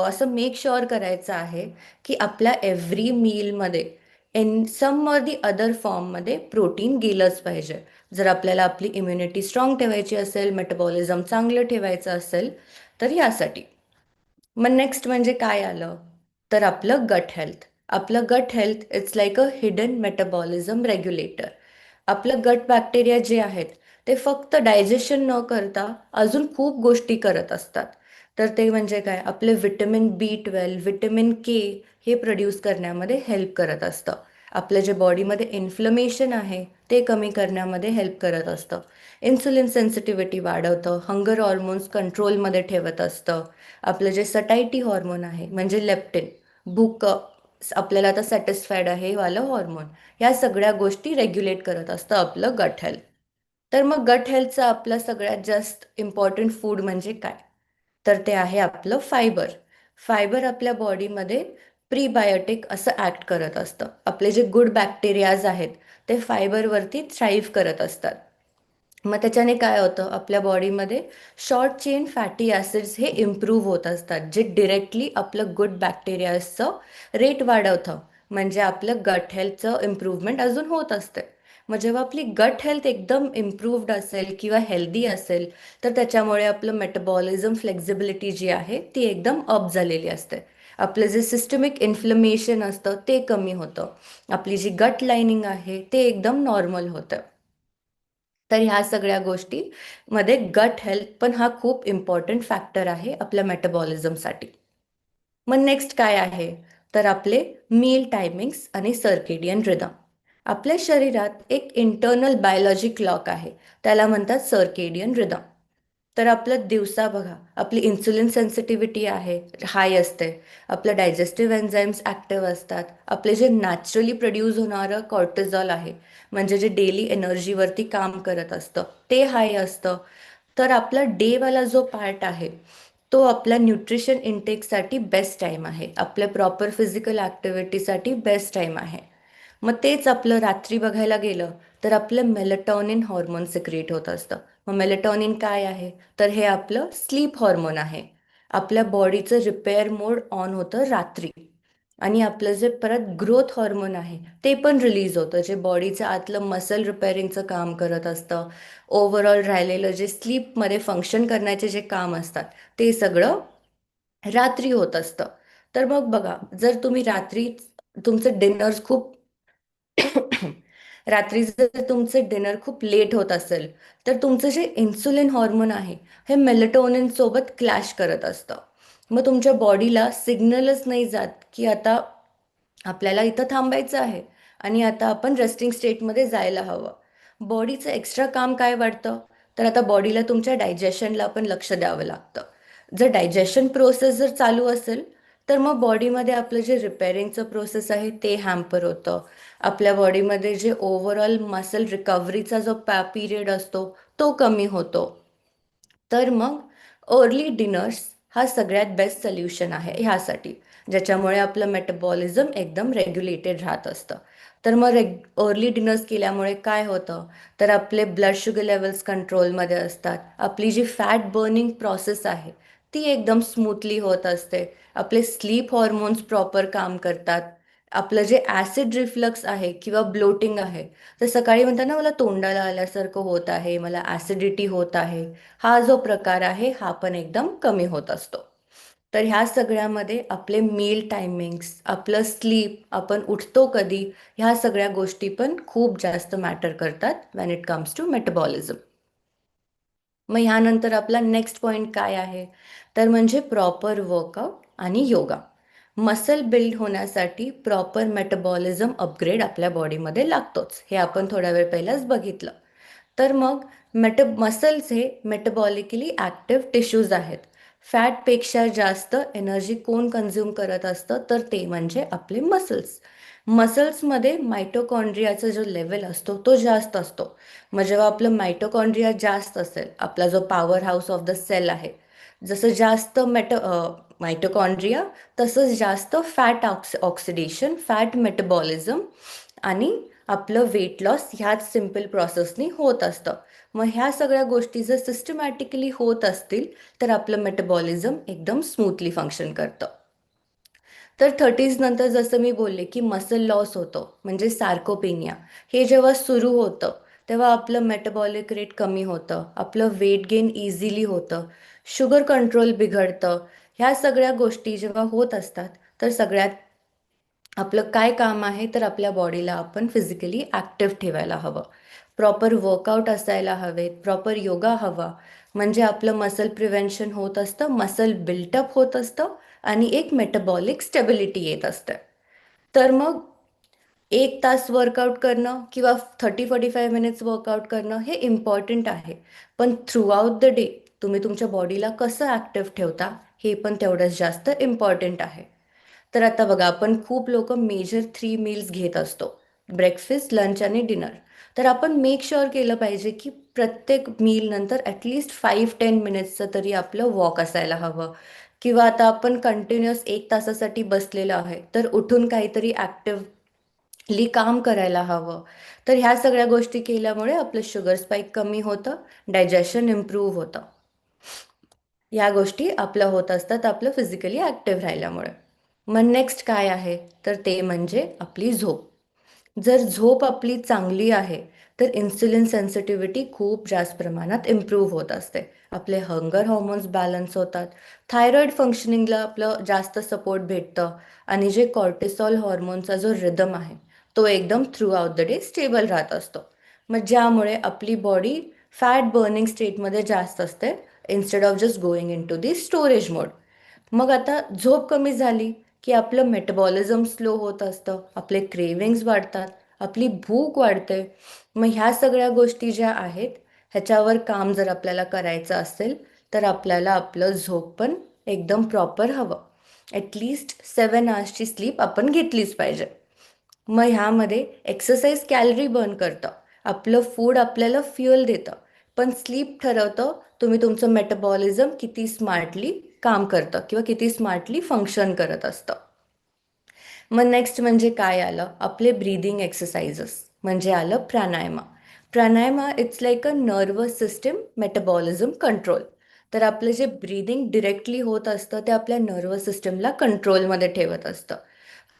असं मेक शुअर करायचं आहे की आपल्या एव्हरी मीलमध्ये in some or the other फॉर्ममध्ये प्रोटीन गेलंच पाहिजे. जर आपल्याला आपली इम्युनिटी स्ट्रॉंग ठेवायची असेल, मेटाबॉलिझम चांगलं ठेवायचं असेल तर यासाठी. मग नेक्स्ट म्हणजे काय आलं तर आपलं गट हेल्थ. आपलं gut health it's like a hidden metabolism regulator. आपलं गट बॅक्टेरिया जे आहेत ते फक्त डायजेशन न करता अजून खूप गोष्टी करत असतात. तर ते म्हणजे काय, आपले व्हिटॅमिन B12, व्हिटॅमिन K हे प्रोड्यूस करण्यामध्ये हेल्प करत असतं. आपलं जे बॉडीमध्ये इन्फ्लमेशन आहे ते कमी करण्यामध्ये हेल्प करत असतं. इन्सुलिन सेन्सिटिव्हिटी वाढवतं, हंगर हॉर्मोन्स कंट्रोलमध्ये ठेवत असतं. आपलं जे सटायटी हॉर्मोन आहे म्हणजे लेप्टिन, भूक आपल्याला आता सॅटिस्फाईड आहे वालं हॉर्मोन, ह्या सगळ्या गोष्टी रेग्युलेट करत असतं आपलं गट हेल्थ. तर मग गट हेल्थचा आपला सगळ्यात जास्त इम्पॉर्टंट फूड म्हणजे काय, तर ते आहे आपलं फायबर. फायबर आपल्या बॉडीमध्ये प्रीबायोटिक असं ॲक्ट करत असतं. आपले जे गुड बॅक्टेरियाज आहेत ते फायबरवरती थ्राईव्ह करत असतात. मग त्याच्याने काय होतं, आपल्या बॉडीमध्ये शॉर्ट चेन फॅटी ॲसिड्स हे इम्प्रूव्ह होत असतात जे डिरेक्टली आपलं गुड बॅक्टेरियाजचं रेट वाढवतं. म्हणजे आपलं गट हेल्थचं इम्प्रूव्हमेंट अजून होत असते. मग जेव्हा आपली गट हेल्थ एकदम इम्प्रूव्ड असेल किंवा हेल्दी असेल तर त्याच्यामुळे आपलं मेटाबॉलिझम फ्लेक्झिबिलिटी जी आहे ती एकदम अप झालेली असते. आपलं जे सिस्टमिक इन्फ्लमेशन असतं ते कमी होतं. आपली जी गट लाइनिंग आहे ते एकदम नॉर्मल होतं. तर ह्या सगळ्या गोष्टीमध्ये गट हेल्थ पण हा खूप इम्पॉर्टंट फॅक्टर आहे आपल्या मेटाबॉलिझमसाठी. मग नेक्स्ट काय आहे, तर आपले मील टायमिंग्स आणि सर्केडियन रिदम. आपल्या शरीरात एक इंटरनल बायोलॉजी क्लॉक आहे, त्याला म्हणतात सर्केडियन रिदम. तर आपलं दिवसा बघा, आपली इन्सुलिन सेन्सिटिव्हिटी आहे, हाय असते, आपलं डायजेस्टिव्ह एन्झाईम्स ॲक्टिव्ह असतात, आपले जे नॅचरली प्रोड्यूस होणारं कॉर्टिझॉल आहे, म्हणजे जे डेली एनर्जीवरती काम करत असतं, ते हाय असतं. तर आपला डेवाला जो पार्ट आहे तो आपल्या न्यूट्रिशन इनटेकसाठी बेस्ट टाईम आहे, आपल्या प्रॉपर फिजिकल ॲक्टिव्हिटीसाठी बेस्ट टाईम आहे. मग तेच आपलं रात्री बघायला गेलं तर आपलं मेलेटॉनिन हॉर्मोन सिक्रिएट होत असतं. मग मेलेटॉनिन काय आहे, तर हे आपलं स्लीप हॉर्मोन आहे. आपल्या बॉडीचं रिपेअर मोड ऑन होतं रात्री. आणि आपलं जे परत ग्रोथ हॉर्मोन आहे ते पण रिलीज होतं, जे बॉडीचं आतलं मसल रिपेअरिंगचं काम करत असतं. ओव्हरऑल राहिलेलं जे स्लीपमध्ये फंक्शन करण्याचे जे काम असतात ते सगळं रात्री होत असतं. तर मग बघा, जर तुम्ही रात्री तुमचं डिनर खूप रात्री जर तुमचं डिनर खूप लेट होत असेल तर तुमचं जे इन्सुलिन हॉर्मोन आहे हे मेलेटोनिन सोबत क्लॅश करत असतं. मग तुमच्या बॉडीला सिग्नलच नाही जात की आता आपल्याला इथं थांबायचं आहे आणि आता आपण रेस्टिंग स्टेटमध्ये जायला हवं. बॉडीचं एक्स्ट्रा काम काय वाटतं, तर आता बॉडीला तुमच्या डायजेशनला पण लक्ष द्यावं लागतं. जर डायजेशन प्रोसेस जर चालू असेल तर मग बॉडीमध्ये आपलं जे रिपेअरिंगचं प्रोसेस आहे ते हॅम्पर होतं. आपल्या बॉडीमध्ये जे ओव्हरऑल मसल रिकव्हरीचा जो पिरियड असतो तो कमी होतो. तर मग अर्ली डिनर्स हा सगळ्यात बेस्ट सोल्युशन आहे ह्यासाठी, ज्याच्यामुळे आपलं मेटाबॉलिझम एकदम रेग्युलेटेड राहत असतं. तर मग अर्ली डिनर्स केल्यामुळे काय होतं, तर आपले ब्लड शुगर लेवल्स कंट्रोलमध्ये असतात, आपली जी फॅट बर्निंग प्रोसेस आहे ती एकदम स्मूथली होत असते, आपले स्लीप हॉर्मोन्स प्रॉपर काम करतात, आपलं जे ॲसिड रिफ्लक्स आहे किंवा ब्लोटिंग आहे, तर सकाळी म्हणतात ना मला तोंडाला आल्यासारखं होत आहे, मला ॲसिडिटी होत आहे, हा जो प्रकार आहे हा पण एकदम कमी होत असतो. तर ह्या सगळ्यामध्ये आपले मील टायमिंग्स, आपलं स्लीप, आपण उठतो कधी, ह्या सगळ्या गोष्टी पण खूप जास्त मॅटर करतात when it comes to metabolism. मग ह्यानंतर आपला नेक्स्ट पॉईंट काय आहे, तर म्हणजे प्रॉपर वर्कआउट आणि योगा. मसल बिल्ड होण्यासाठी प्रॉपर मेटाबॉलिझम अपग्रेड आपल्या बॉडीमध्ये लागतोच, हे आपण थोड्या वेळ पहिलाच बघितलं. तर मग मसल्स हे मेटाबॉलिकली ॲक्टिव्ह टिश्यूज आहेत. फॅटपेक्षा जास्त एनर्जी कोण कन्झ्युम करत असतं, तर ते म्हणजे आपले मसल्स. मसल्समध्ये मायटोकॉन्ड्रियाचा जो लेवल असतो तो जास्त असतो. मग जेव्हा आपलं मायटोकॉन्ड्रिया जास्त असेल, आपला जो power house of the cell आहे, जसं जास्त मायटोकॉन्ड्रिया तसंच जास्त फॅट ऑक्सिडेशन, फॅट मेटाबॉलिझम आणि आपलं वेट लॉस ह्याच सिम्पल प्रोसेसनी होत असतं. मग ह्या सगळ्या गोष्टी जर सिस्टमॅटिकली होत असतील तर आपलं मेटाबॉलिझम एकदम स्मूथली फंक्शन करतं. तर 30s नंतर जसं मी बोलले की मसल लॉस होतो, म्हणजे सार्कोपेनिया, हे जेव्हा सुरू होतं तेव्हा आपलं मेटाबॉलिक रेट कमी होतं, आपलं वेट गेन इझिली होतं, शुगर कंट्रोल बिघडतं. ह्या सगळ्या गोष्टी जेव्हा होत असतात तर सगळ्यात आपलं काय काम आहे, तर आपल्या बॉडीला आपण फिजिकली ॲक्टिव्ह ठेवायला हवं, प्रॉपर वर्कआउट असायला हवेत, प्रॉपर योगा हवा, म्हणजे आपलं मसल प्रिव्हेन्शन होत असतं, मसल बिल्टअप होत असतं आणि एक मेटाबॉलिक स्टेबिलिटी येत असते. तर मग 1 तास वर्कआउट करणं किंवा 30-45 मिनिट्स वर्कआउट करणं हे इम्पॉर्टंट आहे, पण थ्रूआउट द डे तुम्ही तुमच्या बॉडीला कसं ॲक्टिव्ह ठेवता हे पण तेवढंच जास्त इम्पॉर्टंट आहे. तर आता बघा, आपण खूप लोक मेजर 3 मील्स घेत असतो, ब्रेकफास्ट, लंच आणि डिनर. तर आपण मेक शुअर केलं पाहिजे की प्रत्येक मील नंतर ॲटलिस्ट 5-10 मिनिट्सचं तरी आपलं वॉक असायला हवं. किंवा आता आपण कंटिन्युअस 1 तासासाठी बसलेलं आहे तर उठून काहीतरी ॲक्टिव्हली काम करायला हवं. तर ह्या सगळ्या गोष्टी केल्यामुळे आपलं शुगर स्पाईक कमी होतं, डायजेशन इम्प्रूव्ह होतं. ह्या गोष्टी आपल्या होत असतात आपलं फिजिकली ॲक्टिव्ह राहिल्यामुळे. मग नेक्स्ट काय आहे, तर ते म्हणजे आपली झोप. जर झोप आपली चांगली आहे तर इन्सुलिन सेन्सिटिव्हिटी खूप जास्त प्रमाणात इम्प्रूव्ह होत असते, आपले हंगर हॉर्मोन्स बॅलन्स होतात, थायरॉईड फंक्शनिंगला आपलं जास्त सपोर्ट भेटतं आणि जे कॉर्टिसॉल हॉर्मोनचा जो रिदम आहे तो एकदम through out the day stable राहत असतो. मग ज्यामुळे आपली बॉडी फॅट बर्निंग स्टेटमध्ये जास्त असते instead of just going into the storage mode. मग आता झोप कमी झाली की आपलं मेटाबॉलिझम स्लो होत असतं, आपले क्रेविंग्स वाढतात, आपली भूक वाढते. मग ह्या सगळ्या गोष्टी ज्या आहेत ह्याच्यावर काम जर आपल्याला करायचं असेल तर आपल्याला आपलं झोप पण एकदम प्रॉपर हवं. ॲटलिस्ट 7 आवर्सची स्लीप आपण घेतलीच पाहिजे. मग ह्यामध्ये एक्सरसाइज कॅलरी बर्न करतं, आपलं फूड आपल्याला फ्युअल देतं, पण स्लीप ठरवतं तुम्ही तुमचं मेटाबॉलिझम किती स्मार्टली काम करतं किंवा किती स्मार्टली फंक्शन करत असतं. मग नेक्स्ट म्हणजे काय आलं, आपले ब्रीदिंग एक्सरसाइजेस म्हणजे आलं प्राणायामा. प्राणायामा it's like a nervous system metabolism control. तर आपलं जे ब्रीदिंग डिरेक्टली होत असतं ते आपल्या नर्वस सिस्टमला कंट्रोलमध्ये ठेवत असतं.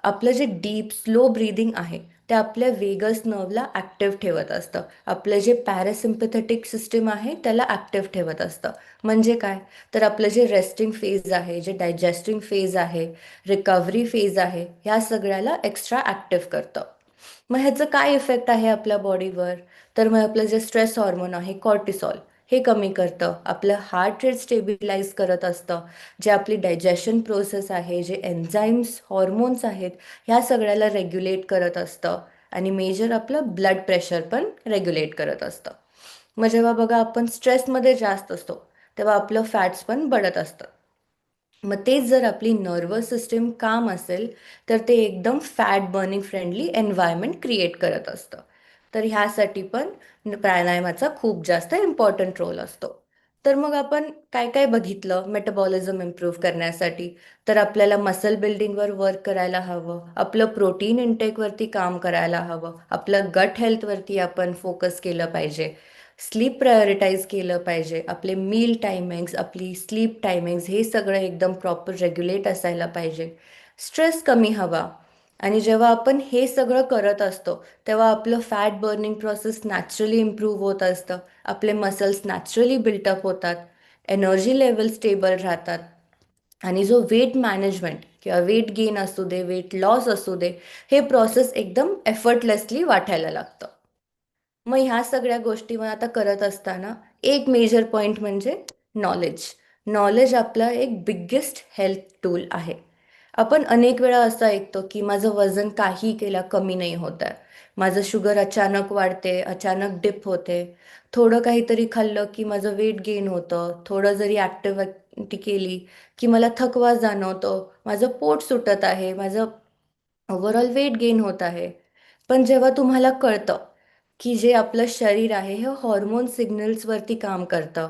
आपलं जे डीप स्लो ब्रीदिंग आहे ते आपल्या वेगस नर्वला ॲक्टिव्ह ठेवत असतं. आपलं जे पॅरासिम्पथेटिक सिस्टम आहे त्याला ॲक्टिव्ह ठेवत असतं. म्हणजे काय, तर आपलं जे रेस्टिंग फेज आहे, जे डायजेस्टिंग फेज आहे, रिकव्हरी फेज आहे, ह्या सगळ्याला एक्स्ट्रा ॲक्टिव्ह करतं. मग ह्याचं काय इफेक्ट आहे आपल्या बॉडीवर, तर मग आपलं जे स्ट्रेस हॉर्मोन आहे कॉर्टिसॉल हे कमी करतं, आपलं हार्ट रेट स्टेबिलाईज करत असतं, जे आपली डायजेशन प्रोसेस आहे, जे एन्झाईम्स हॉर्मोन्स आहेत ह्या सगळ्याला रेग्युलेट करत असतं आणि मेजर आपलं ब्लड प्रेशर पण रेग्युलेट करत असतं. मग जेव्हा बघा आपण स्ट्रेसमध्ये जास्त असतो तेव्हा आपलं फॅट्स पण बढ़त असतं. मग तेच जर आपली नर्वस सिस्टीम काम असेल तर ते एकदम fat burning friendly environment create करत असतं. तर ह्यासाठी पण प्राणायामाचा खूप जास्त इम्पॉर्टंट रोल असतो. तर मग आपण काय काय बघितलं मेटाबॉलिझम इम्प्रूव्ह करण्यासाठी, तर आपल्याला मसल बिल्डिंगवर वर्क करायला हवं, आपलं प्रोटीन इंटेकवरती काम करायला हवं, आपलं गट हेल्थवरती आपण फोकस केलं पाहिजे, स्लीप प्रायोरिटाईज केलं पाहिजे, आपले मील टायमिंग्स, आपली स्लीप टायमिंग्स हे सगळं एकदम प्रॉपर रेग्युलेट असायला पाहिजे, स्ट्रेस कमी हवा. आणि जेव्हा आपण हे सगळं करत असतो तेव्हा आपलं fat burning process naturally improve होत असतं, आपले मसल्स नॅचरली बिल्टअप होतात, एनर्जी लेवल स्टेबल राहतात आणि जो वेट मॅनेजमेंट किंवा वेट गेन असू दे, वेट लॉस असू दे, हे प्रोसेस एकदम एफर्टलेसली वाटायला लागतं. मग ह्या सगळ्या गोष्टी मग आता करत असताना एक मेजर पॉईंट म्हणजे नॉलेज. नॉलेज आपला एक बिగ్గेस्ट हेल्थ टूल आहे. आपण अनेक वेळा असं ऐकतो की माझं वजन काही केलं कमी नाही होत आहे, माझं शुगर अचानक वाढते, अचानक डिप होते, थोडं काहीतरी खाल्लं की माझं वेट गेन होतं, थोडं जरी ॲक्टिव्हिटी केली की मला थकवा जाणवतो, माझं पोट सुटत आहे, माझं ओव्हरऑल वेट गेन होत आहे. पण जेव्हा तुम्हाला कळतं की जे आपलं शरीर आहे हे हॉर्मोन सिग्नल्सवरती काम करतं,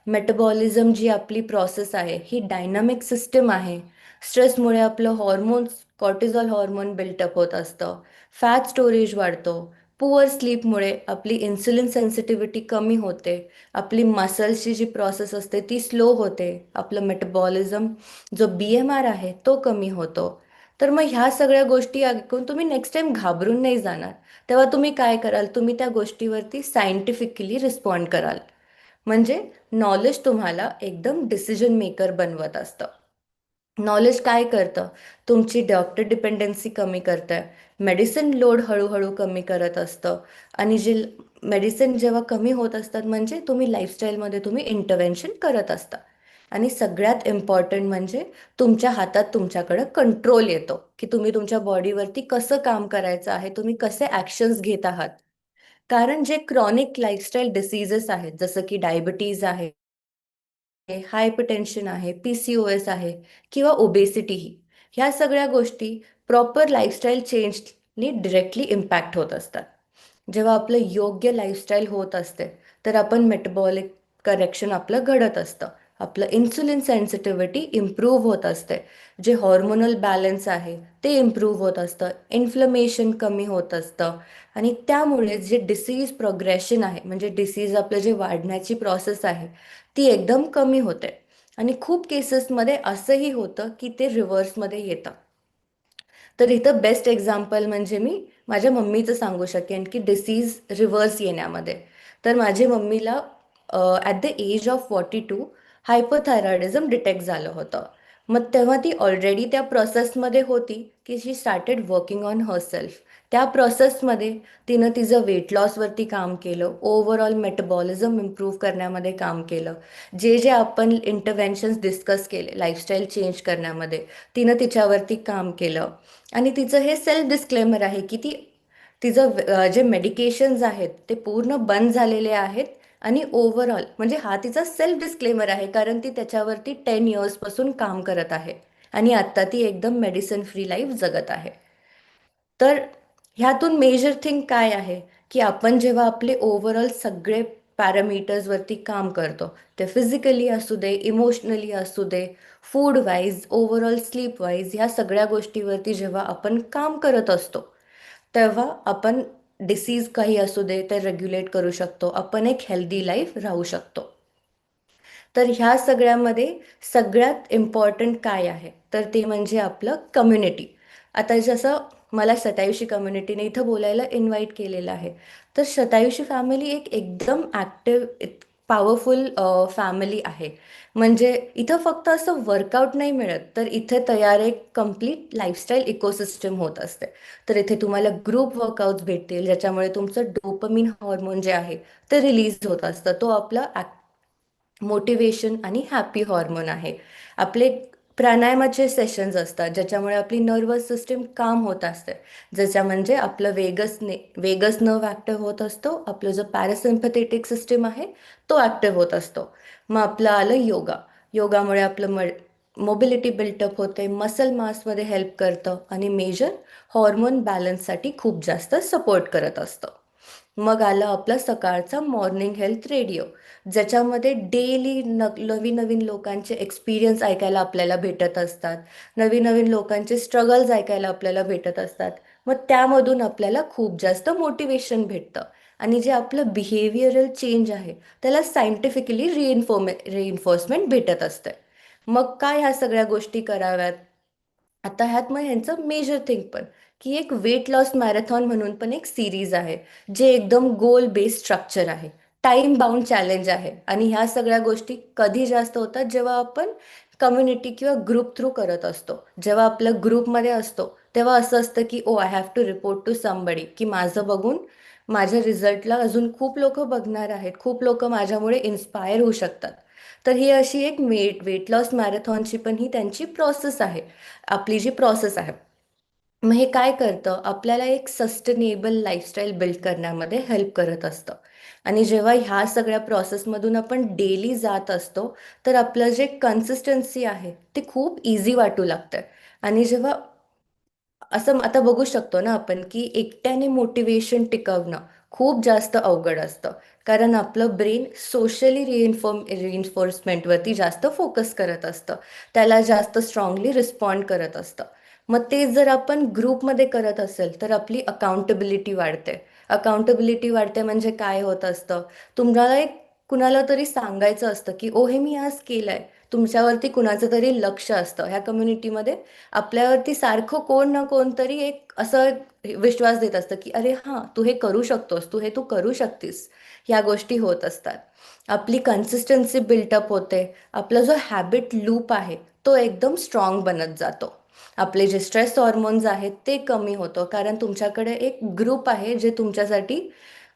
मेटाबॉलिझम जी आपली प्रोसेस आहे ही डायनामिक सिस्टम आहे, स्ट्रेसमुळे आपलं हॉर्मोन्स कॉर्टिझॉल हॉर्मोन बिल्टअप होत असतं, फॅट स्टोरेज वाढतो, पुअर स्लीपमुळे आपली इन्सुलिन सेन्सिटिव्हिटी कमी होते, आपली मसल्सची जी प्रोसेस असते ती स्लो होते, आपलं मेटाबॉलिझम जो BMR आहे तो कमी होतो. तर मग ह्या सगळ्या गोष्टी ऐकून तुम्ही नेक्स्ट टाइम घाबरून नाही जाणार. तेव्हा तुम्ही काय कराल, तुम्ही त्या गोष्टीवरती सायंटिफिकली रिस्पॉन्ड कराल. म्हणजे नॉलेज तुम्हाला एकदम डिसिजन मेकर बनवत असतं. नॉलेज काय करतं, तुमची डॉक्टर डिपेंडन्सी कमी करतं, मेडिसिन लोड हळूहळू कमी करत असतं. आणि जे मेडिसिन जेव्हा कमी होत असतात म्हणजे तुम्ही लाईफस्टाईलमध्ये तुम्ही इंटरव्हेन्शन करत असता. आणि सगळ्यात इम्पॉर्टंट म्हणजे तुमच्या हातात तुमच्याकडं कंट्रोल येतो की तुम्ही तुमच्या बॉडीवरती कसं काम करायचं आहे, तुम्ही कसे ॲक्शन्स घेत आहात. कारण जे क्रॉनिक लाईफस्टाईल डिसीजेस आहेत जसं की डायबिटीज आहे, हायपरटेन्शन आहे, PCOS आहे किंवा ओबेसिटीही, ह्या सगळ्या गोष्टी प्रॉपर लाईफस्टाईल चेंजनी डिरेक्टली इम्पॅक्ट होत असतात. जेव्हा आपलं योग्य लाईफस्टाईल होत असते तर आपण मेटाबॉलिक करेक्शन आपलं घडत असतं, आपलं इन्सुलिन सेन्सिटिव्हिटी इम्प्रूव्ह होत असते, जे हॉर्मोनल बॅलन्स आहे ते इम्प्रूव्ह होत असतं, इन्फ्लमेशन कमी होत असतं. आणि त्यामुळे जे डिसीज प्रोग्रेशन आहे म्हणजे डिसीज आपलं जे वाढण्याची प्रोसेस आहे ती एकदम कमी होते. आणि खूप केसेसमध्ये असंही होतं की ते रिव्हर्समध्ये येतं. तर इथं बेस्ट एक्झाम्पल म्हणजे मी माझ्या मम्मीचं सांगू शकेन की डिसीज रिव्हर्स येण्यामध्ये. तर माझ्या मम्मीला at the age of 42 hypothyroidism detect झालं होतं. मग तेव्हा ती ऑलरेडी त्या प्रोसेसमध्ये होती की शी स्टार्टेड वर्किंग ऑन हरसेल्फ. त्या प्रोसेसमध्ये तिनं तिचं वेट लॉसवरती काम केलं, ओव्हरऑल मेटाबॉलिझम इम्प्रूव्ह करण्यामध्ये काम केलं. जे जे आपण इंटरव्हेन्शन्स डिस्कस केले लाईफस्टाईल चेंज करण्यामध्ये, तिनं तिच्यावरती काम केलं. आणि तिचं हे सेल्फ डिस्क्लेमर आहे की जे मेडिकेशन्स आहेत ते पूर्ण बंद झालेले आहेत. आणि ओव्हरऑल म्हणजे हा तिचा सेल्फ डिस्क्लेमर आहे, कारण ती त्याच्यावरती 10 इयर्सपासून काम करत आहे. आणि आत्ता ती एकदम मेडिसिन फ्री लाईफ जगत आहे. तर ह्यातून मेजर थिंग काय आहे की आपण जेव्हा आपले ओव्हरऑल सगळे पॅरामीटर्सवरती काम करतो, ते फिजिकली असू दे, इमोशनली असू दे, food wise, overall sleep wise, ह्या सगळ्या गोष्टीवरती जेव्हा आपण काम करत असतो, तेव्हा आपण डिसीज काही असू दे ते रेग्युलेट करू शकतो, आपण एक हेल्दी लाईफ राहू शकतो. तर ह्या सगळ्यामध्ये सगळ्यात इम्पॉर्टंट काय आहे तर ते म्हणजे आपलं कम्युनिटी. आता जसं मला शतायुषी कम्युनिटीने इथं बोलायला इन्व्हाइट केलेलं आहे, तर शतायुषी फॅमिली एक एकदम ॲक्टिव्ह पॉवरफुल फॅमिली आहे. म्हणजे इथं फक्त असं वर्कआउट नाही मिळत, तर इथे तयार एक कम्प्लीट लाईफस्टाईल इकोसिस्टम होत असते. तर इथे तुम्हाला ग्रुप वर्कआउट्स भेटतील, ज्याच्यामुळे तुमचं डोपामिन हॉर्मोन जे आहे ते रिलीज होत असतं. तो आपला मोटिवेशन आणि हॅपी हॉर्मोन आहे. आपले प्राणायामाचे सेशन्स असतात, ज्याच्यामुळे आपली नर्वस सिस्टीम काम होत असते. ज्याच्या म्हणजे आपलं वेगस नर्व ॲक्टिव्ह होत असतो, आपलं जो पॅरासिम्पथेटिक सिस्टीम आहे तो ॲक्टिव्ह होत असतो. मग आपलं आलं योगा. योगामुळे आपलं मोबिलिटी बिल्टअप होते, मसल मासमध्ये हेल्प करतं आणि मेजर हॉर्मोन बॅलन्ससाठी खूप जास्त सपोर्ट करत असतं. मग आलं आपला सकाळचा मॉर्निंग हेल्थ रेडिओ, ज्याच्यामध्ये डेली नवीन नवीन लोकांचे एक्सपिरियन्स ऐकायला आपल्याला भेटत असतात, नवीन नवीन लोकांचे स्ट्रगल्स ऐकायला आपल्याला भेटत असतात. मग त्यामधून आपल्याला खूप जास्त मोटिवेशन भेटतं. आणि जे आपलं बिहेवियरल चेंज आहे त्याला सायंटिफिकली रिइन्फोर्समेंट भेटत असते. मग काय ह्या सगळ्या गोष्टी कराव्यात? आता ह्यात मग ह्यांचं मेजर थिंग पण की एक वेट लॉस मॅरेथॉन म्हणून पण एक सिरीज आहे, जे एकदम गोल बेस्ड स्ट्रक्चर आहे, टाइम बाउंड चॅलेंज आहे. आणि ह्या सगळ्या गोष्टी कधी जास्त होतात जेव्हा आपण कम्युनिटी किंवा ग्रुप थ्रू करत असतो. जेव्हा आपलं ग्रुपमध्ये असतो तेव्हा असं असतं की oh I have to report to somebody, की माझं बघून माझ्या रिझल्टला अजून खूप लोक बघणार आहेत, खूप लोक माझ्यामुळे इन्स्पायर होऊ शकतात. तर ही अशी एक वेट लॉस मॅरेथॉनची पण ही त्यांची प्रोसेस आहे, आपली जी प्रोसेस आहे. मग हे काय करतं, आपल्याला एक सस्टेनेबल लाईफस्टाईल बिल्ड करण्यामध्ये हेल्प करत असतं. आणि जेव्हा ह्या सगळ्या प्रोसेसमधून आपण डेली जात असतो, तर आपलं जे कन्सिस्टन्सी आहे ते खूप इझी वाटू लागतं. आणि जेव्हा असं आता बघू शकतो ना आपण की एकट्याने मोटिवेशन टिकवणं खूप जास्त अवघड असतं, कारण आपलं ब्रेन सोशली रिइन्फोर्समेंटवरती जास्त फोकस करत असतं, त्याला जास्त स्ट्रॉंगली रिस्पॉन्ड करत असतं. मग ते जर आपण ग्रुपमध्ये करत असेल तर आपली अकाउंटेबिलिटी वाढते. अकाउंटेबिलिटी वाढते म्हणजे काय होत असतं, तुम्हाला एक कुणाला तरी सांगायचं असतं की ओ हे मी आज केलंय. तुमच्यावरती कुणाचं तरी लक्ष असतं ह्या कम्युनिटीमध्ये. आपल्यावरती सारखं कोण ना कोणतरी एक असं विश्वास देत असतं की अरे हां, तू हे करू शकतोस, तू करू शकतीस. ह्या गोष्टी होत असतात. आपली कन्सिस्टन्सी बिल्टअप होते. आपला जो हॅबिट लूप आहे तो एकदम स्ट्रॉंग बनत जातो. आपले जे स्ट्रेस हॉर्मोन्स आहेत ते कमी होतं, कारण तुमच्याकडे एक ग्रुप आहे जे तुमच्यासाठी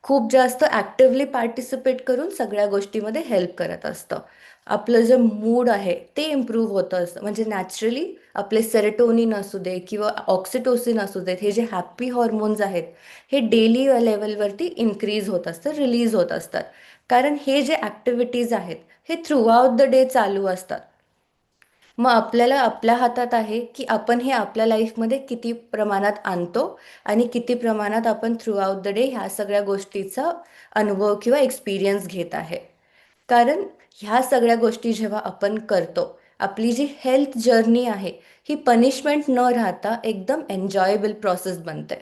खूप जास्त ॲक्टिव्हली पार्टिसिपेट करून सगळ्या गोष्टीमध्ये हेल्प करत असतं. आपलं जे मूड आहे ते इम्प्रूव्ह होतं असतं, म्हणजे नॅचरली आपले सेरोटोनिन असू दे किंवा ऑक्सिटोसिन असू देत, हे जे हॅपी हॉर्मोन्स आहेत हे डेली लेवलवरती इन्क्रीज होत असतं, रिलीज होत असतात. कारण हे जे ॲक्टिव्हिटीज आहेत हे थ्रू आउट द डे चालू असतात. मग आपल्याला आपल्या हातात आहे की आपण हे आपल्या लाईफमध्ये किती प्रमाणात आणतो आणि किती प्रमाणात आपण थ्रू आउट द डे ह्या सगळ्या गोष्टीचा अनुभव किंवा एक्सपिरियन्स घेत आहे. कारण ह्या सगळ्या गोष्टी जेव्हा आपण करतो, आपली जी हेल्थ जर्नी आहे ही पनिशमेंट न राहता एकदम एन्जॉयबल प्रोसेस बनते.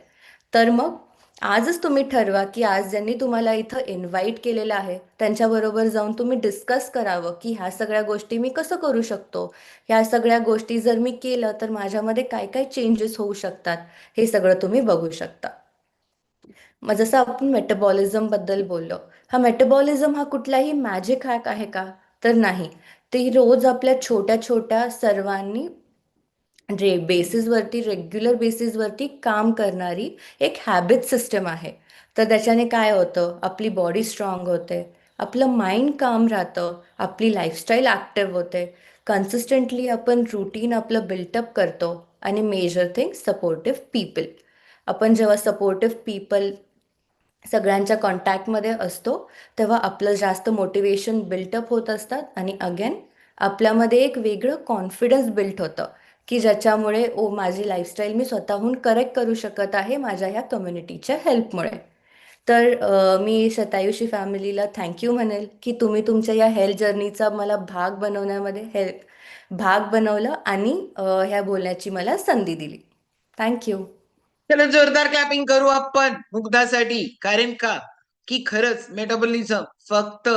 तर मग आजच तुम्ही ठरवा की आज ज्यांनी तुम्हाला इथं इन्व्हाइट केलेलं आहे त्यांच्याबरोबर जाऊन तुम्ही डिस्कस करावं की ह्या सगळ्या गोष्टी मी कसं करू शकतो, ह्या सगळ्या गोष्टी जर मी केलं तर माझ्यामध्ये काय काय चेंजेस होऊ शकतात, हे सगळं तुम्ही बघू शकता. मग जसं आपण मेटाबॉलिझम बद्दल बोललो, हा मेटाबॉलिझम हा कुठलाही मॅजिक हॅक आहे का? तर नाही. ती रोज आपल्या छोट्या छोट्या सर्वांनी बेसिसवरती रेग्युलर बेसिसवरती काम करणारी एक हॅबिट सिस्टम आहे. तर त्याच्याने काय होतं, आपली बॉडी स्ट्रॉंग होते, आपलं माइंड काम राहतं, आपली लाईफस्टाईल ॲक्टिव्ह होते, कन्सिस्टंटली आपण रुटीन आपलं बिल्टअप करतो आणि मेजर थिंग सपोर्टिव्ह पीपल. आपण जेव्हा सपोर्टिव्ह पीपल सगळ्यांच्या कॉन्टॅक्टमध्ये असतो तेव्हा आपलं जास्त मोटिवेशन बिल्टअप होत असतात आणि अगेन आपल्यामध्ये एक वेगळं कॉन्फिडन्स बिल्ट होतं की ज्याच्यामुळे माझी लाईफस्टाईल मी स्वतःहून करेक्ट करू शकत आहे माझ्या ह्या कम्युनिटीच्या हेल्पमुळे. तर मी शतायुषी फॅमिलीला थँक्यू म्हणेल की तुम्ही तुमच्या या हेल्थ जर्नीचा मला भाग बनवण्यामध्ये भाग बनवलं आणि ह्या बोलण्याची मला संधी दिली. थँक्यू. चला जोरदार क्लॅपिंग करू आपण मुग्धासाठी. कारण का की खरंच मेटाबॉलिझम फक्त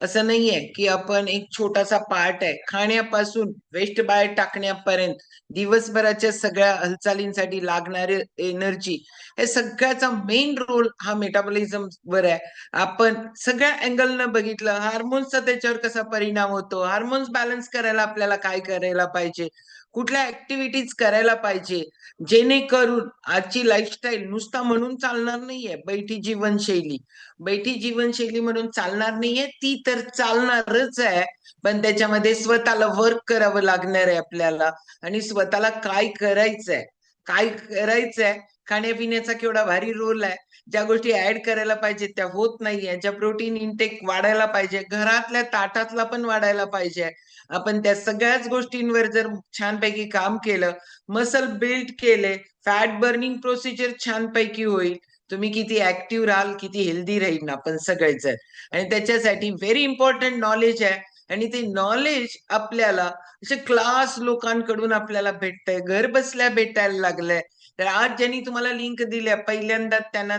असं नाहीये की आपण एक छोटासा पार्ट आहे. खाण्यापासून वेस्ट बाहेर टाकण्यापर्यंत दिवसभराच्या सगळ्या हालचालींसाठी लागणारे एनर्जी, हे सगळ्याचा मेन रोल हा मेटाबॉलिझम वर आहे. आपण सगळ्या अँगलनं बघितलं, हार्मोन्सचा त्याच्यावर कसा परिणाम होतो, हार्मोन्स बॅलन्स करायला आपल्याला काय करायला पाहिजे, कुठल्या ऍक्टिव्हिटीज करायला पाहिजे, जेणेकरून आजची लाईफस्टाईल नुसता म्हणून चालणार नाहीये. बैठी जीवनशैली म्हणून चालणार नाहीये, ती तर चालणारच आहे. पण त्याच्यामध्ये स्वतःला वर्क करावं लागणार आहे आपल्याला. आणि स्वतःला काय करायचंय, खाण्यापिण्याचा केवढा भारी रोल आहे. ज्या गोष्टी ऍड करायला पाहिजे त्या होत नाहीये, ज्या प्रोटीन इनटेक वाढायला पाहिजे, घरातल्या ताटातला पण वाढायला पाहिजे, आपण त्या सगळ्याच गोष्टींवर जर छानपैकी काम केलं, मसल बिल्ड केले, फॅट बर्निंग प्रोसिजर छानपैकी होईल, तुम्ही किती ऍक्टिव्ह राहाल, किती हेल्दी राहील आपण सगळेच. आणि त्याच्यासाठी व्हेरी इम्पॉर्टंट नॉलेज आहे. आणि ते नॉलेज आपल्याला असे क्लास लोकांकडून आपल्याला भेटतंय, घर बसल्या भेटायला लागलंय. तर आज ज्यांनी तुम्हाला लिंक दिल्या पहिल्यांदा त्यांना